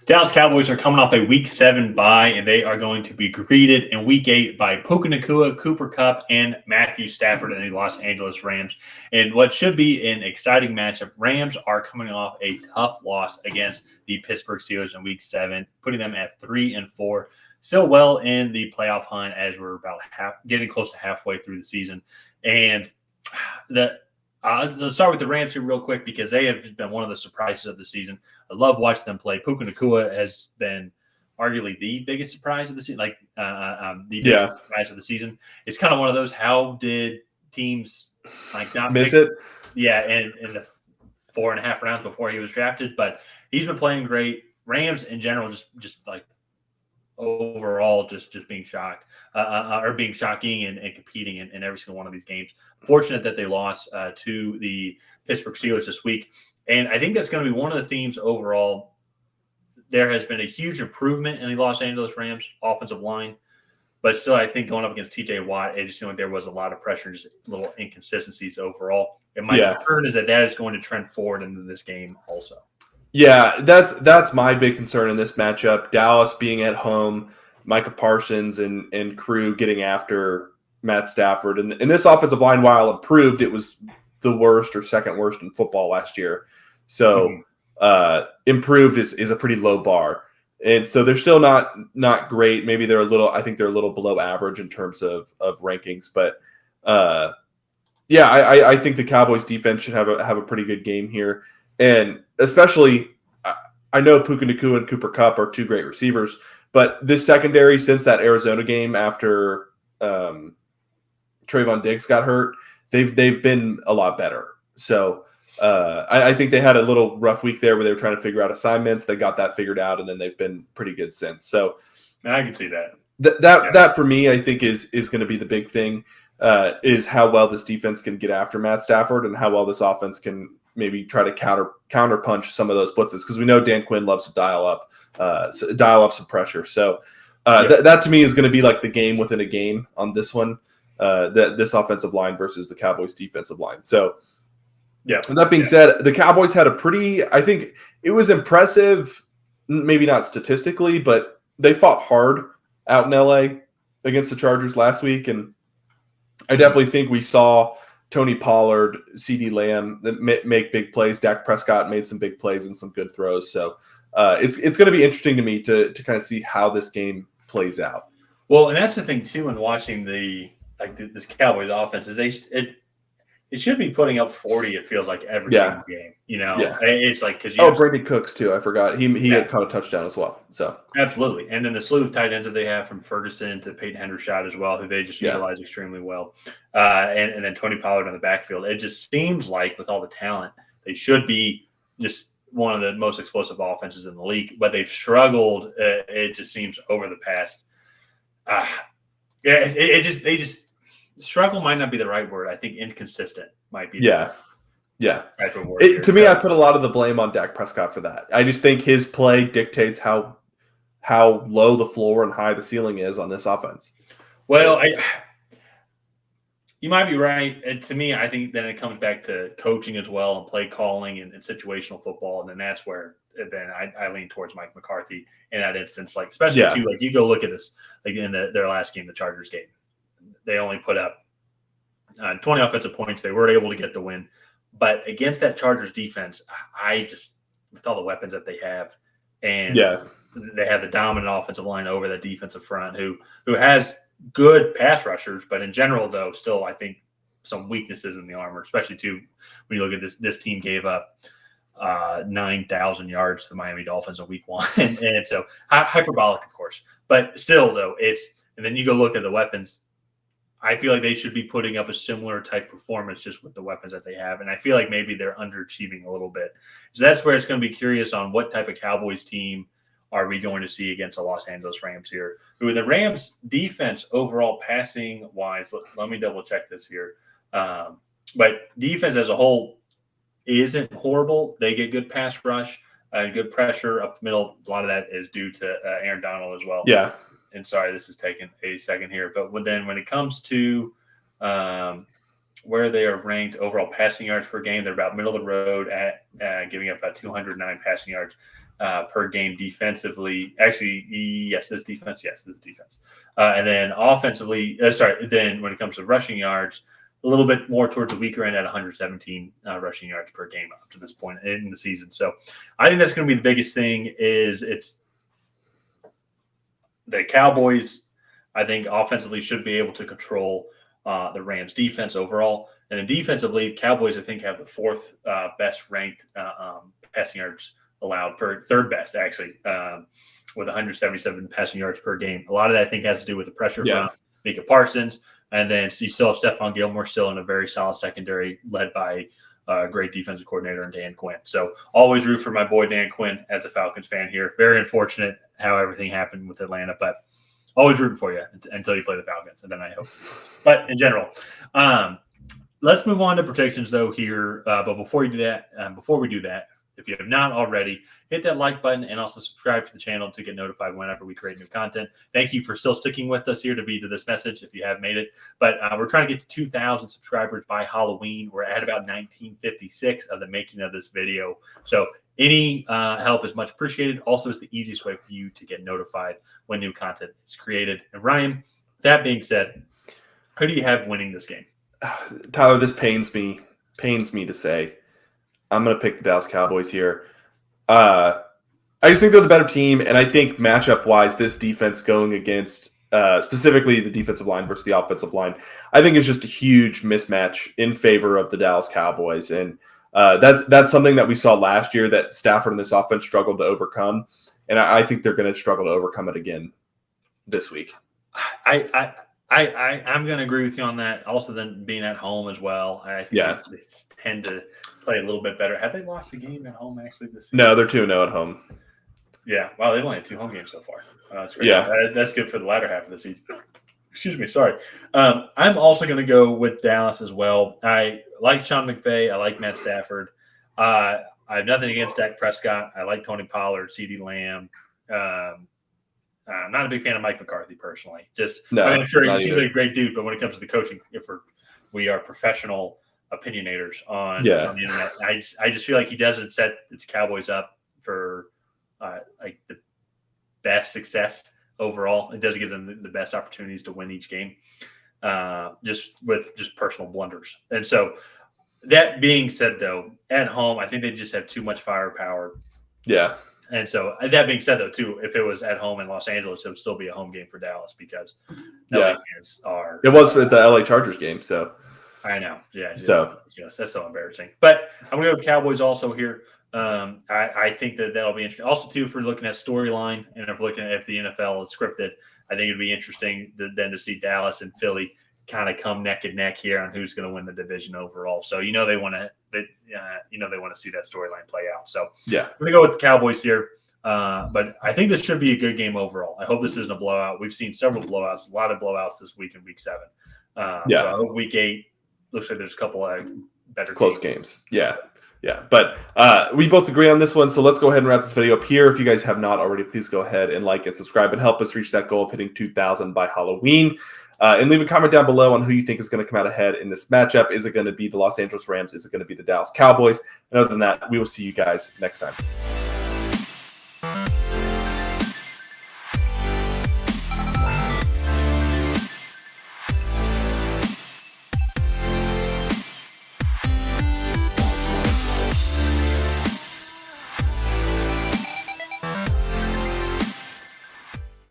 Dallas Cowboys are coming off a Week 7 bye, and they are going to be greeted in Week 8 by Puka Nacua, Cooper Kupp, and Matthew Stafford and the Los Angeles Rams. And what should be an exciting matchup, Rams are coming off a tough loss against the Pittsburgh Steelers in Week 7, putting them at 3-4. Still well in the playoff hunt as we're about getting close to halfway through the season. And let's start with the Rams here real quick because they have been one of the surprises of the season. I love watching them play. Puka Nacua has been arguably the biggest surprise of the season, the biggest surprise of the season. It's kind of one of those, how did teams not miss it? Yeah, in the 4.5 rounds before he was drafted. But he's been playing great. Rams in general just overall just being shocked or being shocking and competing in every single one of these games. Fortunate that they lost to the Pittsburgh Steelers this week. And I think that's going to be one of the themes overall. There has been a huge improvement in the Los Angeles Rams offensive line, but still I think going up against TJ Watt, it just seemed like there was a lot of pressure, just little inconsistencies overall. And my concern is that is going to trend forward into this game also. Yeah, that's my big concern in this matchup. Dallas being at home, Micah Parsons and crew getting after Matt Stafford. And this offensive line, while improved, it was the worst or second worst in football last year. So improved is a pretty low bar. And so they're still not great. Maybe I think they're a little below average in terms of rankings. But I think the Cowboys defense should have a pretty good game here. And especially, I know Puka Nacua and Cooper Kupp are two great receivers, but this secondary, since that Arizona game after Trayvon Diggs got hurt, they've been a lot better. So I think they had a little rough week there where they were trying to figure out assignments. They got that figured out, and then they've been pretty good since. So I can see that. That for me, I think is going to be the big thing, is how well this defense can get after Matt Stafford and how well this offense can maybe try to counter punch some of those blitzes, because we know Dan Quinn loves to dial up some pressure. So that to me is going to be like the game within a game on this one, this offensive line versus the Cowboys defensive line. So with that being said, the Cowboys had I think it was impressive, maybe not statistically, but they fought hard out in LA against the Chargers last week. And I definitely think we saw Tony Pollard, CeeDee Lamb make big plays. Dak Prescott made some big plays and some good throws. So it's going to be interesting to me to kind of see how this game plays out. Well, and that's the thing too when watching this Cowboys offense is it should be putting up 40. It feels like every single game. It's like because Brady Cooks too. I forgot he had caught a touchdown as well. So absolutely, and then the slew of tight ends that they have from Ferguson to Peyton Hendershot as well, who they just utilize extremely well, and then Tony Pollard on the backfield. It just seems like with all the talent, they should be just one of the most explosive offenses in the league. But they've struggled. It just seems over the past. They just. Struggle might not be the right word. I think inconsistent might be. Yeah. Type of word to me, I put a lot of the blame on Dak Prescott for that. I just think his play dictates how low the floor and high the ceiling is on this offense. Well, you might be right. And to me, I think then it comes back to coaching as well and play calling and situational football, and then that's where then I lean towards Mike McCarthy in that instance. Like especially too, like you go look at this like in their last game, the Chargers game. They only put up 20 offensive points. They were able to get the win. But against that Chargers defense, I just, with all the weapons that they have, and they have the dominant offensive line over that defensive front who has good pass rushers, but in general, though, still I think some weaknesses in the armor, especially too when you look at this team gave up 9,000 yards to the Miami Dolphins in week 1. and so hyperbolic, of course. But still, though, and then you go look at the weapons. I feel like they should be putting up a similar type performance just with the weapons that they have. And I feel like maybe they're underachieving a little bit. So that's where it's going to be curious on what type of Cowboys team are we going to see against the Los Angeles Rams here. Who the Rams defense overall passing wise, let me double check this here. But defense as a whole isn't horrible. They get good pass rush, good pressure up the middle. A lot of that is due to Aaron Donald as well. Yeah. And sorry, this is taking a second here. But then when it comes to where they are ranked overall passing yards per game, they're about middle of the road at giving up about 209 passing yards. per game defensively. Actually, yes, this defense. And then offensively, then when it comes to rushing yards, a little bit more towards the weaker end at 117 rushing yards per game up to this point in the season. So I think that's going to be the biggest thing is it's the Cowboys, I think offensively should be able to control the Rams defense overall. And then defensively, Cowboys, I think, have the fourth best ranked passing yards allowed third best actually, with 177 passing yards per game. A lot of that I think has to do with the pressure from Micah Parsons. And then you still have Stephon Gilmore still in a very solid secondary led by a great defensive coordinator and Dan Quinn. So always root for my boy Dan Quinn as a Falcons fan here. Very unfortunate how everything happened with Atlanta, but always rooting for you until you play the Falcons, and then I hope. But in general, let's move on to predictions though here. But before we do that, if you have not already, hit that like button and also subscribe to the channel to get notified whenever we create new content. Thank you for still sticking with us here to be to this message if you have made it. But we're trying to get to 2,000 subscribers by Halloween. We're at about 1956 of the making of this video. So any help is much appreciated. Also, it's the easiest way for you to get notified when new content is created. And Ryan, that being said, who do you have winning this game? Tyler, this pains me to say. I'm going to pick the Dallas Cowboys here. I just think they're the better team, and I think matchup-wise, this defense going against specifically the defensive line versus the offensive line, I think it's just a huge mismatch in favor of the Dallas Cowboys. And that's something that we saw last year that Stafford and this offense struggled to overcome, and I think they're going to struggle to overcome it again this week. I'm going to agree with you on that. Also, then being at home as well, I think they tend to play a little bit better. Have they lost a game at home actually this season? No, they're 2-0 at home. Yeah, wow, they've only had 2 home games so far. That's great. Yeah, that's good for the latter half of the season. Excuse me, sorry. I'm also going to go with Dallas as well. I like Sean McVay. I like Matt Stafford. I have nothing against Dak Prescott. I like Tony Pollard, CeeDee Lamb. I'm not a big fan of Mike McCarthy personally. I'm sure he seems like a great dude, but when it comes to the coaching, we are professional opinionators on the internet. I just feel like he doesn't set the Cowboys up for like the best success overall. It doesn't give them the best opportunities to win each game, just with personal blunders. And so that being said, though, at home, I think they just have too much firepower. Yeah. And so that being said, though, too, if it was at home in Los Angeles, it would still be a home game for Dallas because LA fans are. It was at the LA Chargers game, so. I know. Yeah. So. Yes, that's so embarrassing. But I'm going to go with Cowboys also here. I think that'll be interesting. Also, too, if we're looking at storyline and if we're looking at if the NFL is scripted, I think it'd be interesting then to see Dallas and Philly kind of come neck and neck here on who's going to win the division overall. So they want to see that storyline play out. So yeah, I'm going to go with the Cowboys here. But I think this should be a good game overall. I hope this isn't a blowout. We've seen several blowouts, a lot of blowouts this week in week 7. So I hope week 8 looks like there's a couple of better close games. Yeah. But we both agree on this one. So let's go ahead and wrap this video up here. If you guys have not already, please go ahead and like and subscribe and help us reach that goal of hitting 2,000 by Halloween. And leave a comment down below on who you think is going to come out ahead in this matchup. Is it going to be the Los Angeles Rams? Is it going to be the Dallas Cowboys? And other than that, we will see you guys next time.